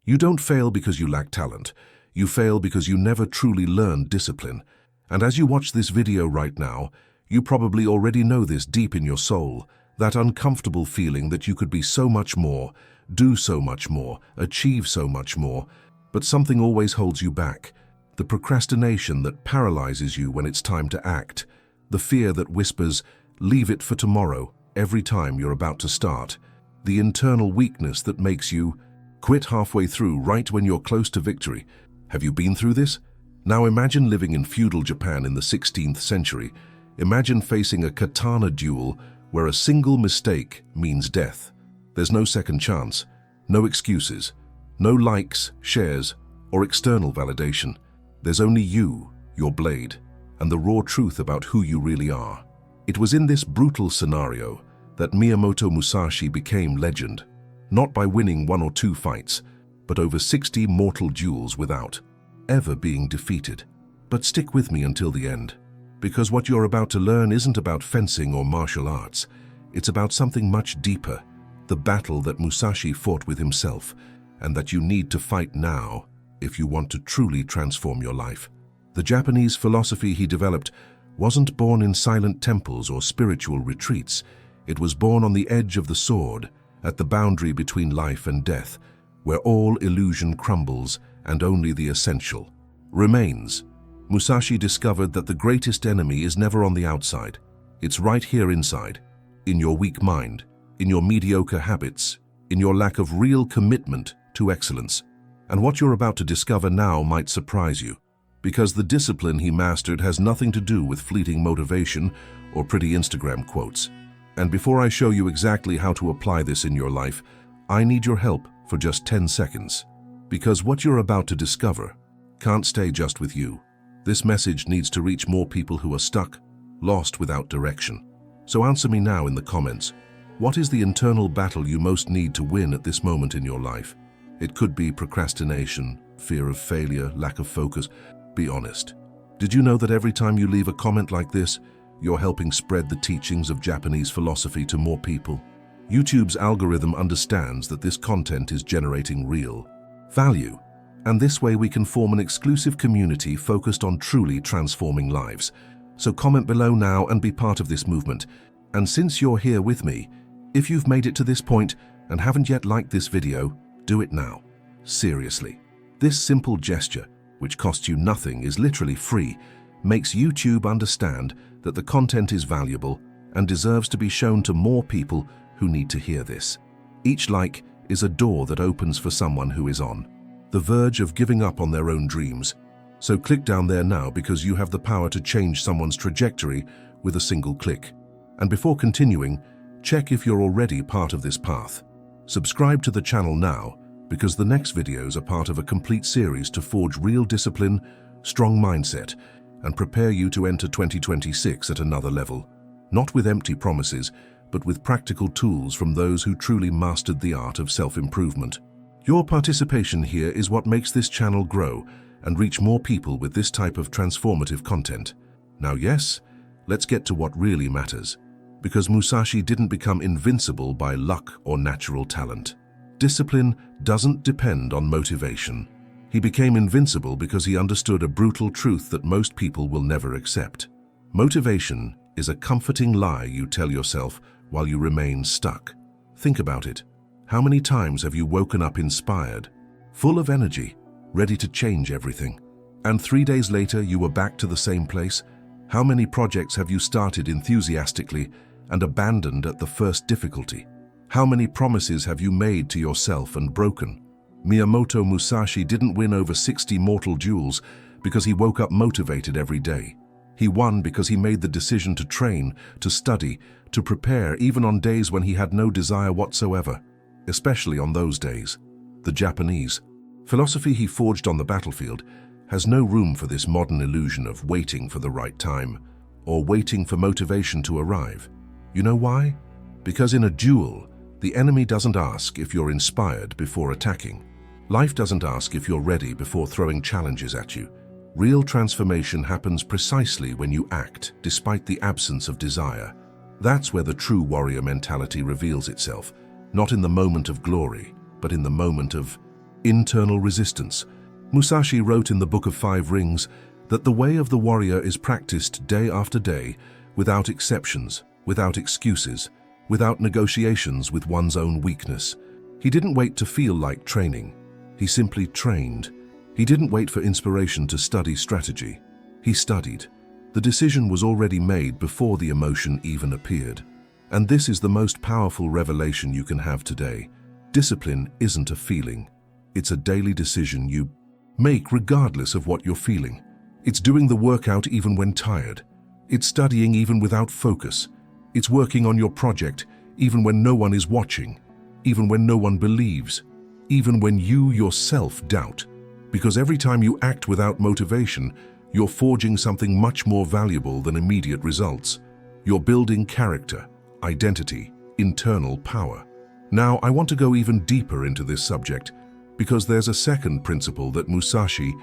You don't fail because you lack talent. You fail because you never truly learned discipline. And as you watch this video right now, you probably already know this deep in your soul, that uncomfortable feeling that you could be so much more, do so much more, achieve so much more, but something always holds you back. The procrastination that paralyzes you when it's time to act. The fear that whispers, "Leave it for tomorrow," every time you're about to start. The internal weakness that makes you quit halfway through right when you're close to victory. Have you been through this? Now imagine living in feudal Japan in the 16th century. Imagine facing a katana duel where a single mistake means death. There's no second chance, no excuses, no likes, shares, or external validation. There's only you, your blade, and the raw truth about who you really are. It was in this brutal scenario that Miyamoto Musashi became legend, not by winning 1 or 2 fights, but over 60 mortal duels without ever being defeated. But stick with me until the end, because what you're about to learn isn't about fencing or martial arts. It's about something much deeper, the battle that Musashi fought with himself, and that you need to fight now if you want to truly transform your life. The Japanese philosophy he developed wasn't born in silent temples or spiritual retreats. It was born on the edge of the sword, at the boundary between life and death, where all illusion crumbles and only the essential remains. Musashi discovered that the greatest enemy is never on the outside. It's right here inside, in your weak mind, in your mediocre habits, in your lack of real commitment to excellence. And what you're about to discover now might surprise you, because the discipline he mastered has nothing to do with fleeting motivation or pretty Instagram quotes. And before I show you exactly how to apply this in your life, I need your help for just 10 seconds. Because what you're about to discover can't stay just with you. This message needs to reach more people who are stuck, lost without direction. So answer me now in the comments. What is the internal battle you most need to win at this moment in your life? It could be procrastination, fear of failure, lack of focus. Be honest. Did you know that every time you leave a comment like this, you're helping spread the teachings of Japanese philosophy to more people? YouTube's algorithm understands that this content is generating real value, and this way we can form an exclusive community focused on truly transforming lives. So comment below now and be part of this movement. And since you're here with me, if you've made it to this point and haven't yet liked this video, do it now. Seriously. This simple gesture, which costs you nothing, is literally free, makes YouTube understand that the content is valuable and deserves to be shown to more people who need to hear this. Each like is a door that opens for someone who is on the verge of giving up on their own dreams. So click down there now, because you have the power to change someone's trajectory with a single click. And before continuing, check if you're already part of this path. Subscribe to the channel now, because the next videos are part of a complete series to forge real discipline, strong mindset, and prepare you to enter 2026 at another level. Not with empty promises, but with practical tools from those who truly mastered the art of self-improvement. Your participation here is what makes this channel grow and reach more people with this type of transformative content. Now yes, let's get to what really matters. Because Musashi didn't become invincible by luck or natural talent. Discipline doesn't depend on motivation. He became invincible because he understood a brutal truth that most people will never accept. Motivation is a comforting lie you tell yourself while you remain stuck. Think about it. How many times have you woken up inspired, full of energy, ready to change everything? And 3 days later you were back to the same place? How many projects have you started enthusiastically and abandoned at the first difficulty? How many promises have you made to yourself and broken? Miyamoto Musashi didn't win over 60 mortal duels because he woke up motivated every day. He won because he made the decision to train, to study, to prepare, even on days when he had no desire whatsoever. Especially on those days. The Japanese philosophy he forged on the battlefield has no room for this modern illusion of waiting for the right time or waiting for motivation to arrive. You know why? Because in a duel, the enemy doesn't ask if you're inspired before attacking. Life doesn't ask if you're ready before throwing challenges at you. Real transformation happens precisely when you act, despite the absence of desire. That's where the true warrior mentality reveals itself, not in the moment of glory, but in the moment of internal resistance. Musashi wrote in the Book of Five Rings that the way of the warrior is practiced day after day, without exceptions, without excuses, without negotiations with one's own weakness. He didn't wait to feel like training. He simply trained. He didn't wait for inspiration to study strategy. He studied. The decision was already made before the emotion even appeared. And this is the most powerful revelation you can have today. Discipline isn't a feeling. It's a daily decision you make regardless of what you're feeling. It's doing the workout even when tired. It's studying even without focus. It's working on your project even when no one is watching, even when no one believes, even when you yourself doubt. Because every time you act without motivation, you're forging something much more valuable than immediate results. You're building character, identity, internal power. Now, I want to go even deeper into this subject because there's a second principle that Musashi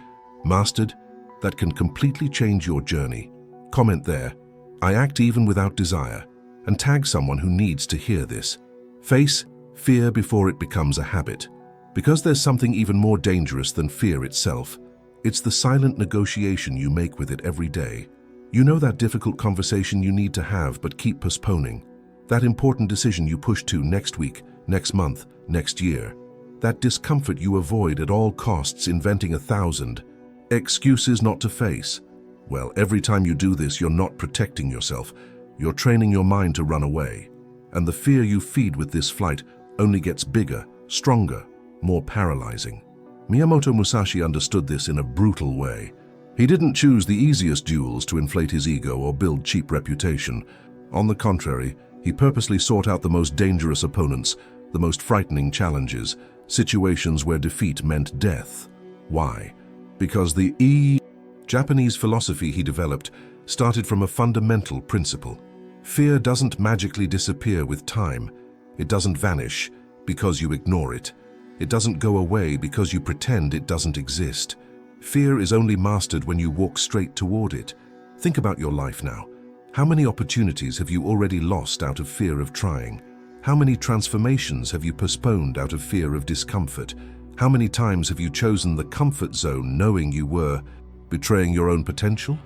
mastered that can completely change your journey. Comment there, "I act even without desire," and tag someone who needs to hear this. Face fear before it becomes a habit. Because there's something even more dangerous than fear itself. It's the silent negotiation you make with it every day. You know that difficult conversation you need to have but keep postponing. That important decision you push to next week, next month, next year. That discomfort you avoid at all costs, inventing 1,000 excuses not to face. Well, every time you do this, you're not protecting yourself. You're training your mind to run away. And the fear you feed with this flight only gets bigger, stronger, more paralyzing. Miyamoto Musashi understood this in a brutal way. He didn't choose the easiest duels to inflate his ego or build cheap reputation. On the contrary, he purposely sought out the most dangerous opponents, the most frightening challenges, situations where defeat meant death. Why? Because the Japanese philosophy he developed started from a fundamental principle. Fear doesn't magically disappear with time. It doesn't vanish because you ignore it. It doesn't go away because you pretend it doesn't exist. Fear is only mastered when you walk straight toward it. Think about your life now. How many opportunities have you already lost out of fear of trying? How many transformations have you postponed out of fear of discomfort? How many times have you chosen the comfort zone knowing you were betraying your own potential?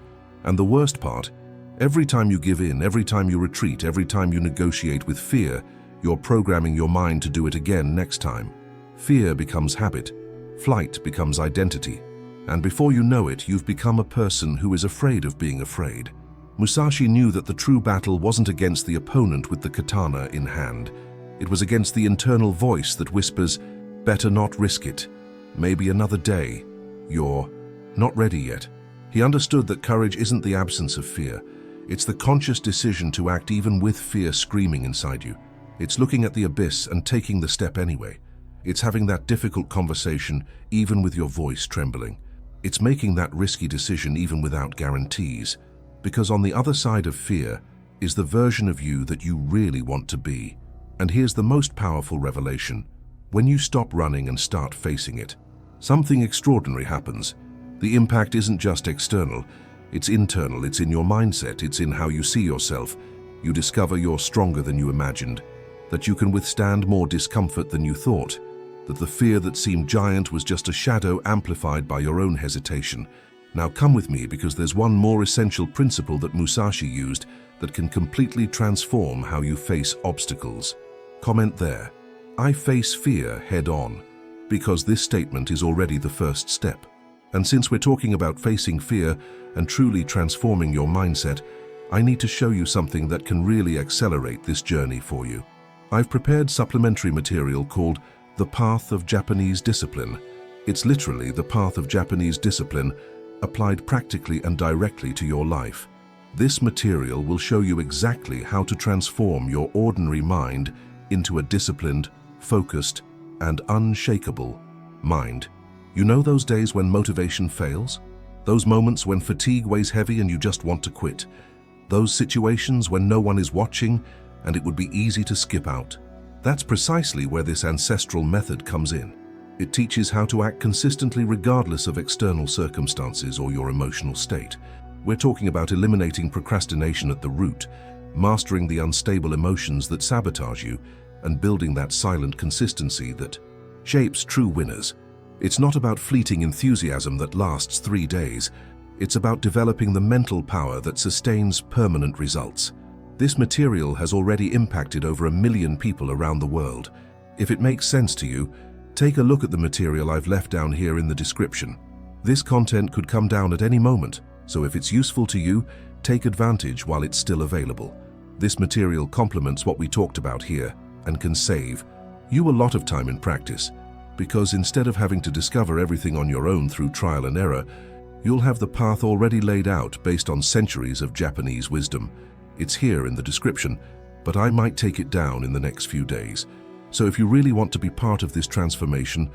And the worst part, every time you give in, every time you retreat, every time you negotiate with fear, you're programming your mind to do it again next time. Fear becomes habit, flight becomes identity, and before you know it, you've become a person who is afraid of being afraid. Musashi knew that the true battle wasn't against the opponent with the katana in hand. It was against the internal voice that whispers, "Better not risk it. Maybe another day. You're not ready yet." He understood that courage isn't the absence of fear. It's the conscious decision to act even with fear screaming inside you. It's looking at the abyss and taking the step anyway. It's having that difficult conversation even with your voice trembling. It's making that risky decision even without guarantees. Because on the other side of fear is the version of you that you really want to be. And here's the most powerful revelation. When you stop running and start facing it, something extraordinary happens. The impact isn't just external, it's internal, it's in your mindset, it's in how you see yourself. You discover you're stronger than you imagined, that you can withstand more discomfort than you thought, that the fear that seemed giant was just a shadow amplified by your own hesitation. Now come with me, because there's one more essential principle that Musashi used that can completely transform how you face obstacles. Comment there, "I face fear head on," because this statement is already the first step. And since we're talking about facing fear and truly transforming your mindset, I need to show you something that can really accelerate this journey for you. I've prepared supplementary material called The Path of Japanese Discipline. It's literally the path of Japanese discipline applied practically and directly to your life. This material will show you exactly how to transform your ordinary mind into a disciplined, focused, and unshakable mind. You know those days when motivation fails? Those moments when fatigue weighs heavy and you just want to quit? Those situations when no one is watching and it would be easy to skip out? That's precisely where this ancestral method comes in. It teaches how to act consistently regardless of external circumstances or your emotional state. We're talking about eliminating procrastination at the root, mastering the unstable emotions that sabotage you, and building that silent consistency that shapes true winners. It's not about fleeting enthusiasm that lasts 3 days. It's about developing the mental power that sustains permanent results. This material has already impacted over 1 million people around the world. If it makes sense to you, take a look at the material I've left down here in the description. This content could come down at any moment, so if it's useful to you, take advantage while it's still available. This material complements what we talked about here and can save you a lot of time in practice, because instead of having to discover everything on your own through trial and error, you'll have the path already laid out based on centuries of Japanese wisdom. It's here in the description, but I might take it down in the next few days. So if you really want to be part of this transformation,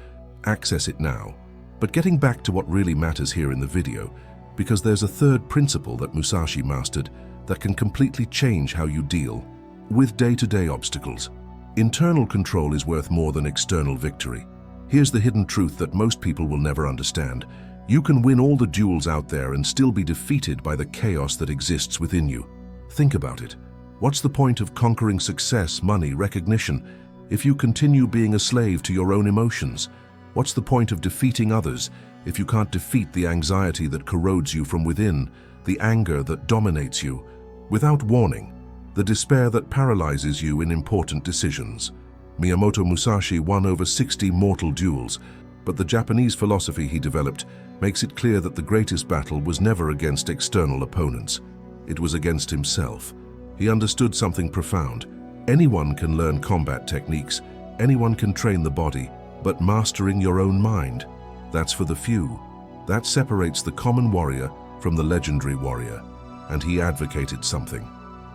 access it now. But getting back to what really matters here in the video, because there's a third principle that Musashi mastered that can completely change how you deal with day-to-day obstacles. Internal control is worth more than external victory. Here's the hidden truth that most people will never understand. You can win all the duels out there and still be defeated by the chaos that exists within you. Think about it. What's the point of conquering success, money, recognition, if you continue being a slave to your own emotions? What's the point of defeating others if you can't defeat the anxiety that corrodes you from within, the anger that dominates you? Without warning, the despair that paralyzes you in important decisions. Miyamoto Musashi won over 60 mortal duels, but the Japanese philosophy he developed makes it clear that the greatest battle was never against external opponents. It was against himself. He understood something profound. Anyone can learn combat techniques, anyone can train the body, but mastering your own mind, that's for the few. That separates the common warrior from the legendary warrior. And he advocated something.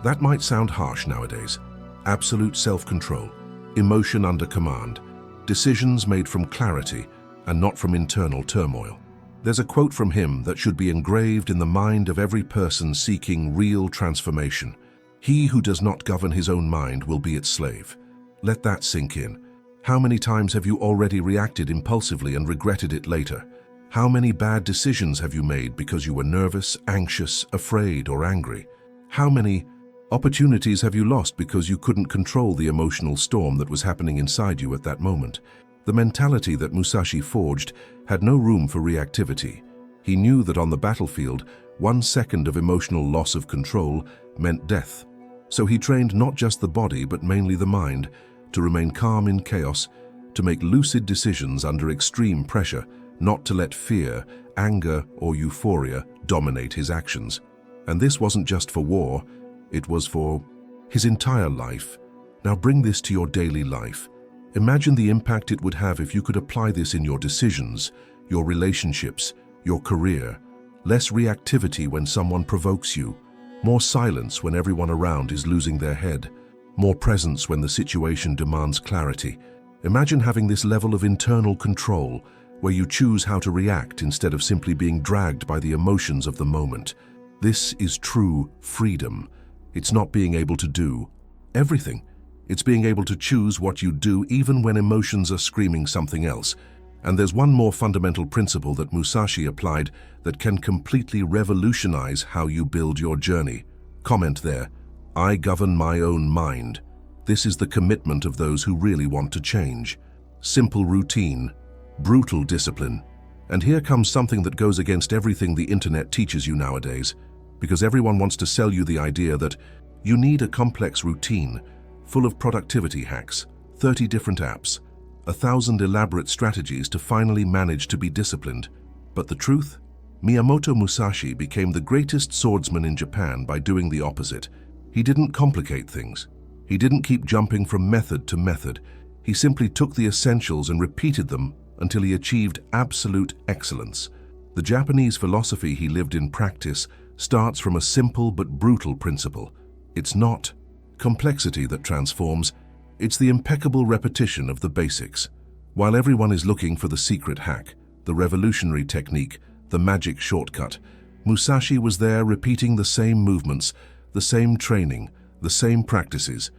That might sound harsh nowadays. Absolute self-control, emotion under command, decisions made from clarity and not from internal turmoil. There's a quote from him that should be engraved in the mind of every person seeking real transformation. He who does not govern his own mind will be its slave. Let that sink in. How many times have you already reacted impulsively and regretted it later? How many bad decisions have you made because you were nervous, anxious, afraid, or angry? How many opportunities have you lost because you couldn't control the emotional storm that was happening inside you at that moment? The mentality that Musashi forged had no room for reactivity. He knew that on the battlefield, 1 second of emotional loss of control meant death. So he trained not just the body but mainly the mind to remain calm in chaos, to make lucid decisions under extreme pressure, not to let fear, anger, or euphoria dominate his actions. And this wasn't just for war, it was for his entire life. Now bring this to your daily life. Imagine the impact it would have if you could apply this in your decisions, your relationships, your career. Less reactivity when someone provokes you, more silence when everyone around is losing their head, more presence when the situation demands clarity. Imagine having this level of internal control where you choose how to react instead of simply being dragged by the emotions of the moment. This is true freedom. It's not being able to do everything. It's being able to choose what you do even when emotions are screaming something else. And there's one more fundamental principle that Musashi applied that can completely revolutionize how you build your journey. Comment there, I govern my own mind. This is the commitment of those who really want to change. Simple routine, brutal discipline. And here comes something that goes against everything the internet teaches you nowadays, because everyone wants to sell you the idea that you need a complex routine full of productivity hacks, 30 different apps, 1,000 elaborate strategies to finally manage to be disciplined. But the truth? Miyamoto Musashi became the greatest swordsman in Japan by doing the opposite. He didn't complicate things. He didn't keep jumping from method to method. He simply took the essentials and repeated them until he achieved absolute excellence. The Japanese philosophy he lived in practice starts from a simple but brutal principle. It's not complexity that transforms, it's the impeccable repetition of the basics. While everyone is looking for the secret hack, the revolutionary technique, the magic shortcut, Musashi was there repeating the same movements, the same training, the same practices,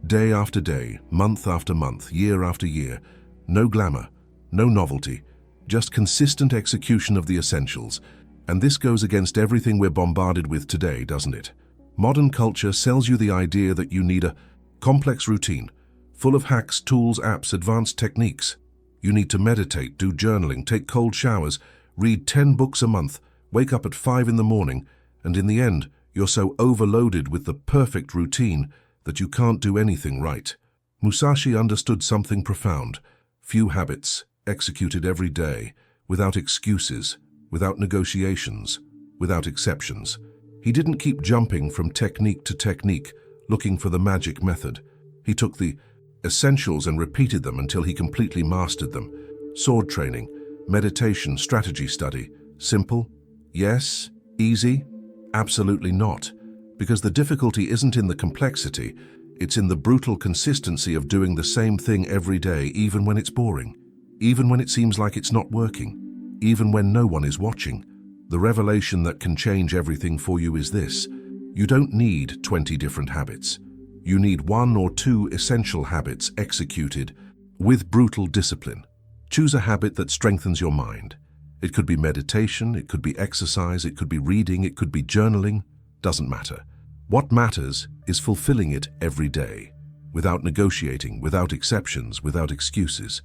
day after day, month after month, year after year. No glamour, no novelty, just consistent execution of the essentials. And this goes against everything we're bombarded with today, doesn't it? Modern culture sells you the idea that you need a complex routine, full of hacks, tools, apps, advanced techniques. You need to meditate, do journaling, take cold showers, read 10 books a month, wake up at 5 in the morning, and in the end, you're so overloaded with the perfect routine that you can't do anything right. Musashi understood something profound. Few habits, executed every day, without excuses, without negotiations, without exceptions. He didn't keep jumping from technique to technique, looking for the magic method. He took the essentials and repeated them until he completely mastered them. Sword training, meditation, strategy study. Simple? Yes. Easy? Absolutely not. Because the difficulty isn't in the complexity, it's in the brutal consistency of doing the same thing every day, even when it's boring, even when it seems like it's not working, even when no one is watching. The revelation that can change everything for you is this: you don't need 20 different habits. You need 1 or 2 essential habits executed with brutal discipline. Choose a habit that strengthens your mind. It could be meditation, it could be exercise, it could be reading, it could be journaling. Doesn't matter. What matters is fulfilling it every day, without negotiating, without exceptions, without excuses.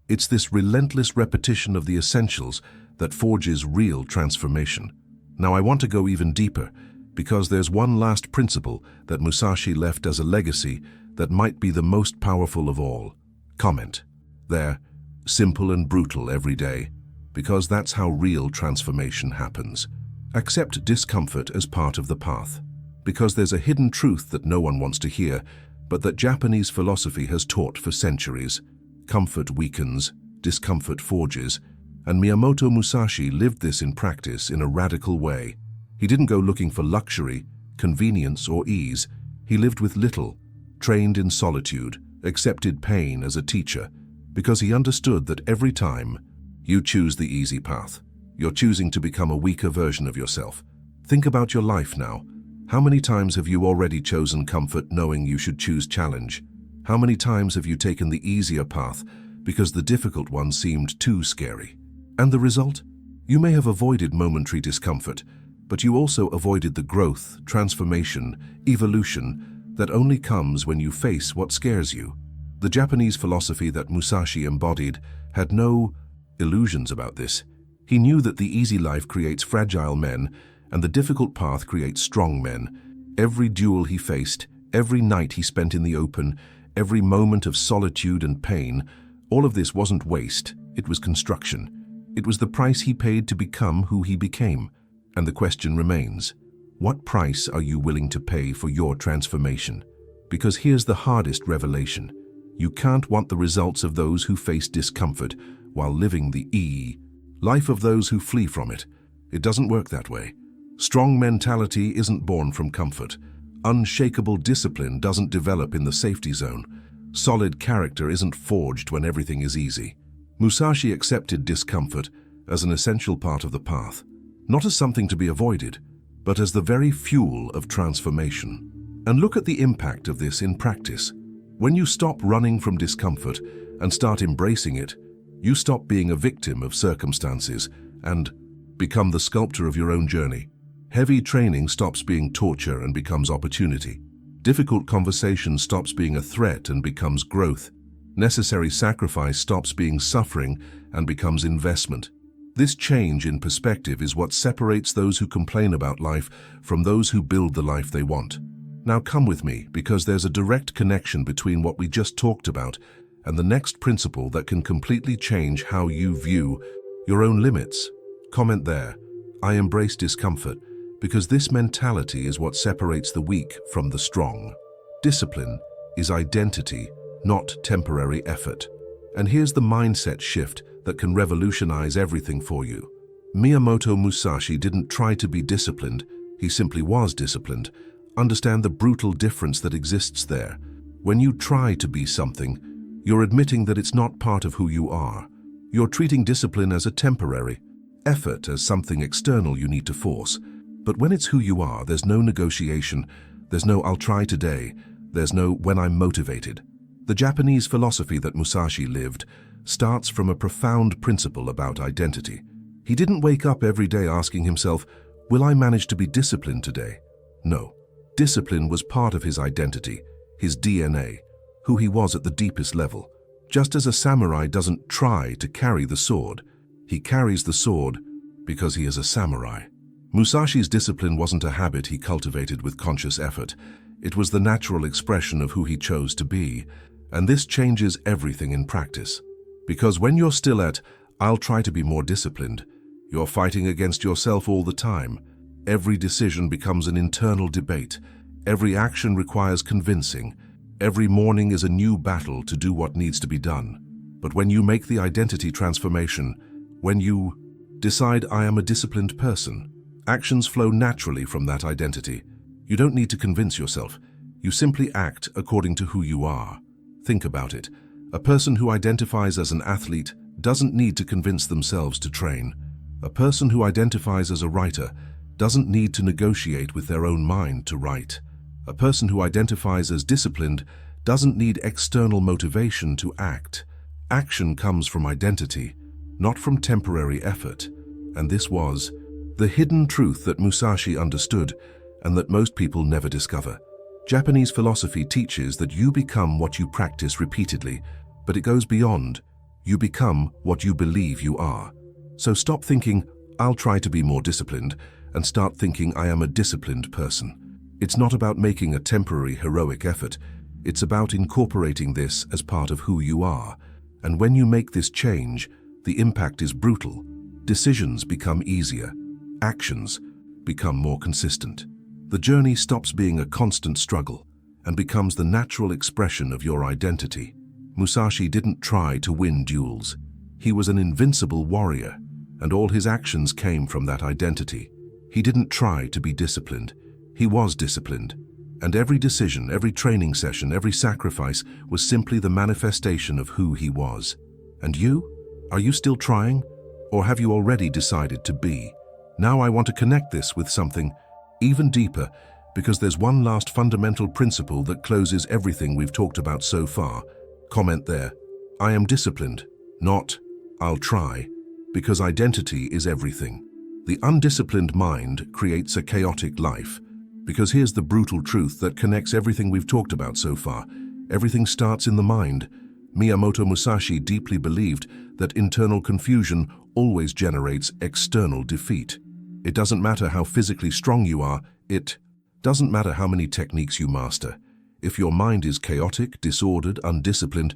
It's this relentless repetition of the essentials that forges real transformation. Now I want to go even deeper, because there's one last principle that Musashi left as a legacy that might be the most powerful of all. Comment. There, simple and brutal every day, because that's how real transformation happens. Accept discomfort as part of the path, because there's a hidden truth that no one wants to hear, but that Japanese philosophy has taught for centuries. Comfort weakens, discomfort forges, and Miyamoto Musashi lived this in practice in a radical way. He didn't go looking for luxury, convenience, or ease. He lived with little, trained in solitude, accepted pain as a teacher, because he understood that every time you choose the easy path, you're choosing to become a weaker version of yourself. Think about your life now. How many times have you already chosen comfort knowing you should choose challenge? How many times have you taken the easier path because the difficult one seemed too scary? And the result? You may have avoided momentary discomfort, but you also avoided the growth, transformation, evolution that only comes when you face what scares you. The Japanese philosophy that Musashi embodied had no illusions about this. He knew that the easy life creates fragile men, and the difficult path creates strong men. Every duel he faced, every night he spent in the open, every moment of solitude and pain, all of this wasn't waste, it was construction. It was the price he paid to become who he became. And the question remains, what price are you willing to pay for your transformation? Because here's the hardest revelation. You can't want the results of those who face discomfort while living the life of those who flee from it. It doesn't work that way. Strong mentality isn't born from comfort. Unshakable discipline doesn't develop in the safety zone. Solid character isn't forged when everything is easy. Musashi accepted discomfort as an essential part of the path, not as something to be avoided, but as the very fuel of transformation. And look at the impact of this in practice. When you stop running from discomfort and start embracing it, you stop being a victim of circumstances and become the sculptor of your own journey. Heavy training stops being torture and becomes opportunity. Difficult conversation stops being a threat and becomes growth. Necessary sacrifice stops being suffering and becomes investment. This change in perspective is what separates those who complain about life from those who build the life they want. Now come with me, because there's a direct connection between what we just talked about and the next principle that can completely change how you view your own limits. Comment there. I embrace discomfort, because this mentality is what separates the weak from the strong. Discipline is identity, not temporary effort. And here's the mindset shift that can revolutionize everything for you. Miyamoto Musashi didn't try to be disciplined, he simply was disciplined. Understand the brutal difference that exists there. When you try to be something, you're admitting that it's not part of who you are. You're treating discipline as a temporary, effort as something external you need to force. But when it's who you are, there's no negotiation, there's no "I'll try today," there's no "when I'm motivated." The Japanese philosophy that Musashi lived starts from a profound principle about identity. He didn't wake up every day asking himself, "Will I manage to be disciplined today?" No. Discipline was part of his identity, his DNA, who he was at the deepest level. Just as a samurai doesn't try to carry the sword, he carries the sword because he is a samurai. Musashi's discipline wasn't a habit he cultivated with conscious effort. It was the natural expression of who he chose to be, and this changes everything in practice. Because when you're still at, "I'll try to be more disciplined," you're fighting against yourself all the time. Every decision becomes an internal debate. Every action requires convincing. Every morning is a new battle to do what needs to be done. But when you make the identity transformation, when you decide, "I am a disciplined person," actions flow naturally from that identity. You don't need to convince yourself. You simply act according to who you are. Think about it. A person who identifies as an athlete doesn't need to convince themselves to train. A person who identifies as a writer doesn't need to negotiate with their own mind to write. A person who identifies as disciplined doesn't need external motivation to act. Action comes from identity, not from temporary effort. And this was the hidden truth that Musashi understood and that most people never discover. Japanese philosophy teaches that you become what you practice repeatedly, but it goes beyond. You become what you believe you are. So stop thinking, "I'll try to be more disciplined," and start thinking, "I am a disciplined person." It's not about making a temporary heroic effort. It's about incorporating this as part of who you are. And when you make this change, the impact is brutal. Decisions become easier. Actions become more consistent. The journey stops being a constant struggle and becomes the natural expression of your identity. Musashi didn't try to win duels. He was an invincible warrior, and all his actions came from that identity. He didn't try to be disciplined. He was disciplined. And every decision, every training session, every sacrifice was simply the manifestation of who he was. And you? Are you still trying? Or have you already decided to be? Now I want to connect this with something even deeper, because there's one last fundamental principle that closes everything we've talked about so far. Comment there. I am disciplined, not I'll try, because identity is everything. The undisciplined mind creates a chaotic life, because here's the brutal truth that connects everything we've talked about so far. Everything starts in the mind. Miyamoto Musashi deeply believed that internal confusion always generates external defeat. It doesn't matter how physically strong you are, it doesn't matter how many techniques you master. If your mind is chaotic, disordered, undisciplined,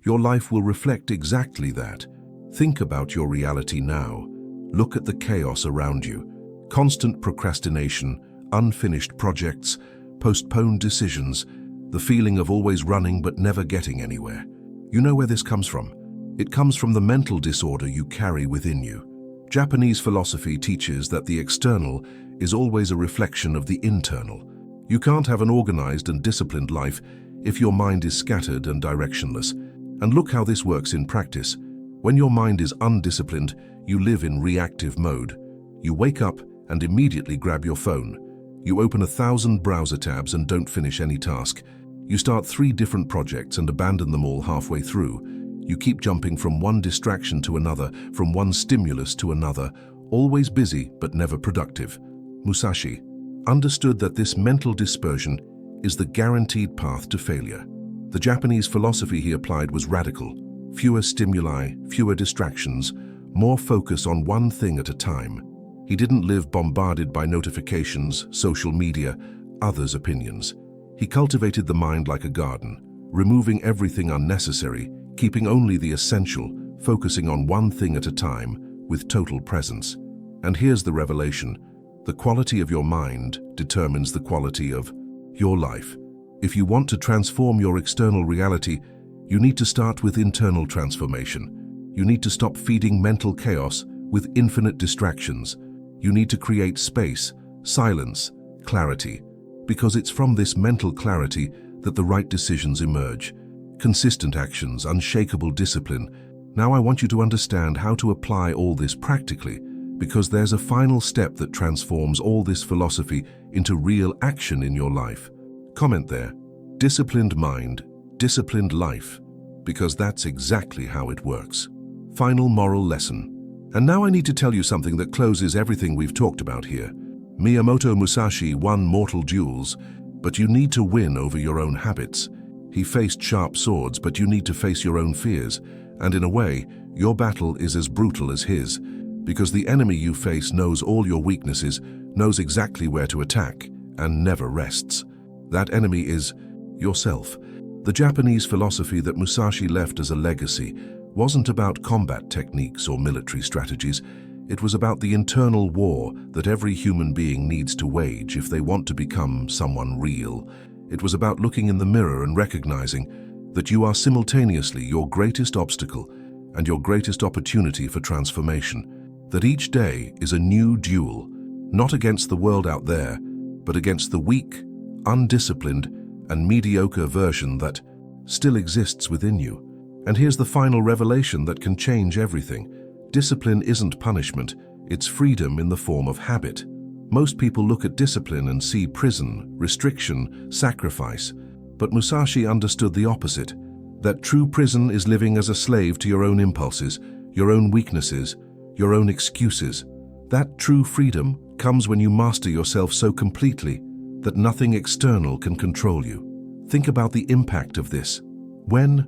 your life will reflect exactly that. Think about your reality now. Look at the chaos around you. Constant procrastination, unfinished projects, postponed decisions, the feeling of always running but never getting anywhere. You know where this comes from? It comes from the mental disorder you carry within you. Japanese philosophy teaches that the external is always a reflection of the internal. You can't have an organized and disciplined life if your mind is scattered and directionless. And look how this works in practice. When your mind is undisciplined, you live in reactive mode. You wake up and immediately grab your phone. You open 1,000 browser tabs and don't finish any task. You start 3 different projects and abandon them all halfway through. You keep jumping from one distraction to another, from one stimulus to another, always busy but never productive. Musashi understood that this mental dispersion is the guaranteed path to failure. The Japanese philosophy he applied was radical. Fewer stimuli, fewer distractions, more focus on one thing at a time. He didn't live bombarded by notifications, social media, others' opinions. He cultivated the mind like a garden, removing everything unnecessary, keeping only the essential, focusing on one thing at a time, with total presence. And here's the revelation. The quality of your mind determines the quality of your life. If you want to transform your external reality, you need to start with internal transformation. You need to stop feeding mental chaos with infinite distractions. You need to create space, silence, clarity, because it's from this mental clarity that the right decisions emerge. Consistent actions, unshakable discipline. Now I want you to understand how to apply all this practically, because there's a final step that transforms all this philosophy into real action in your life. Comment there. Disciplined mind, disciplined life, because that's exactly how it works. Final moral lesson. And now I need to tell you something that closes everything we've talked about here. Miyamoto Musashi won mortal duels, but you need to win over your own habits. He faced sharp swords, but you need to face your own fears. And in a way, your battle is as brutal as his, because the enemy you face knows all your weaknesses, knows exactly where to attack, and never rests. That enemy is yourself. The Japanese philosophy that Musashi left as a legacy wasn't about combat techniques or military strategies. It was about the internal war that every human being needs to wage if they want to become someone real. It was about looking in the mirror and recognizing that you are simultaneously your greatest obstacle and your greatest opportunity for transformation. That each day is a new duel, not against the world out there, but against the weak, undisciplined, and mediocre version that still exists within you. And here's the final revelation that can change everything. Discipline isn't punishment, it's freedom in the form of habit. Most people look at discipline and see prison, restriction, sacrifice. But Musashi understood the opposite, that true prison is living as a slave to your own impulses, your own weaknesses, your own excuses. That true freedom comes when you master yourself so completely that nothing external can control you. Think about the impact of this. When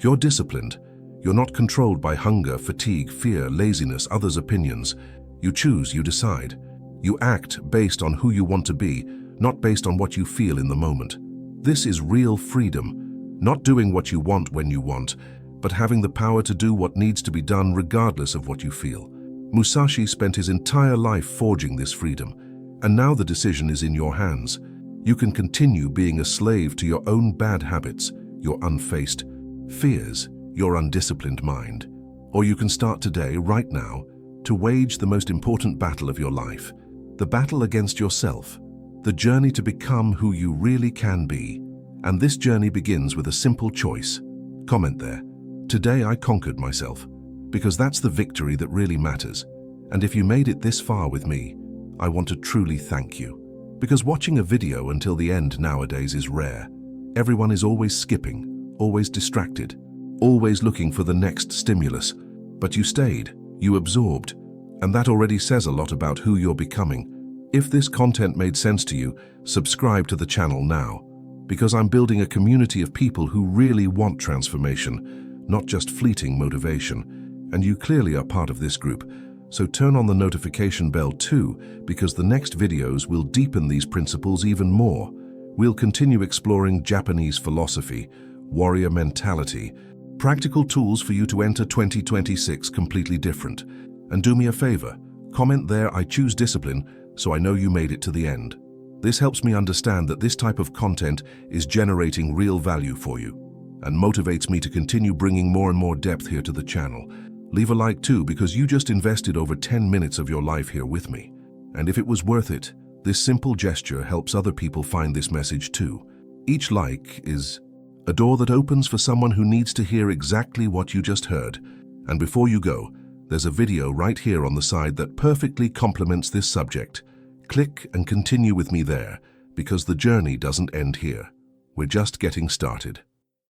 you're disciplined, you're not controlled by hunger, fatigue, fear, laziness, others' opinions. You choose, you decide. You act based on who you want to be, not based on what you feel in the moment. This is real freedom, not doing what you want when you want, but having the power to do what needs to be done regardless of what you feel. Musashi spent his entire life forging this freedom, and now the decision is in your hands. You can continue being a slave to your own bad habits, your unfaced fears, your undisciplined mind. Or you can start today, right now, to wage the most important battle of your life, the battle against yourself, the journey to become who you really can be. And this journey begins with a simple choice. Comment there, "Today I conquered myself," because that's the victory that really matters. And if you made it this far with me, I want to truly thank you. Because watching a video until the end nowadays is rare. Everyone is always skipping, always distracted, always looking for the next stimulus. But you stayed, you absorbed, and that already says a lot about who you're becoming. If this content made sense to you, subscribe to the channel now, because I'm building a community of people who really want transformation, not just fleeting motivation. And you clearly are part of this group. So turn on the notification bell too, because the next videos will deepen these principles even more. We'll continue exploring Japanese philosophy, warrior mentality, practical tools for you to enter 2026 completely different. And do me a favor, comment there, "I choose discipline," so I know you made it to the end. This helps me understand that this type of content is generating real value for you, and motivates me to continue bringing more and more depth here to the channel. Leave a like too, because you just invested over 10 minutes of your life here with me. And if it was worth it, this simple gesture helps other people find this message too. Each like is a door that opens for someone who needs to hear exactly what you just heard. And before you go, there's a video right here on the side that perfectly complements this subject. Click and continue with me there, because the journey doesn't end here. We're just getting started.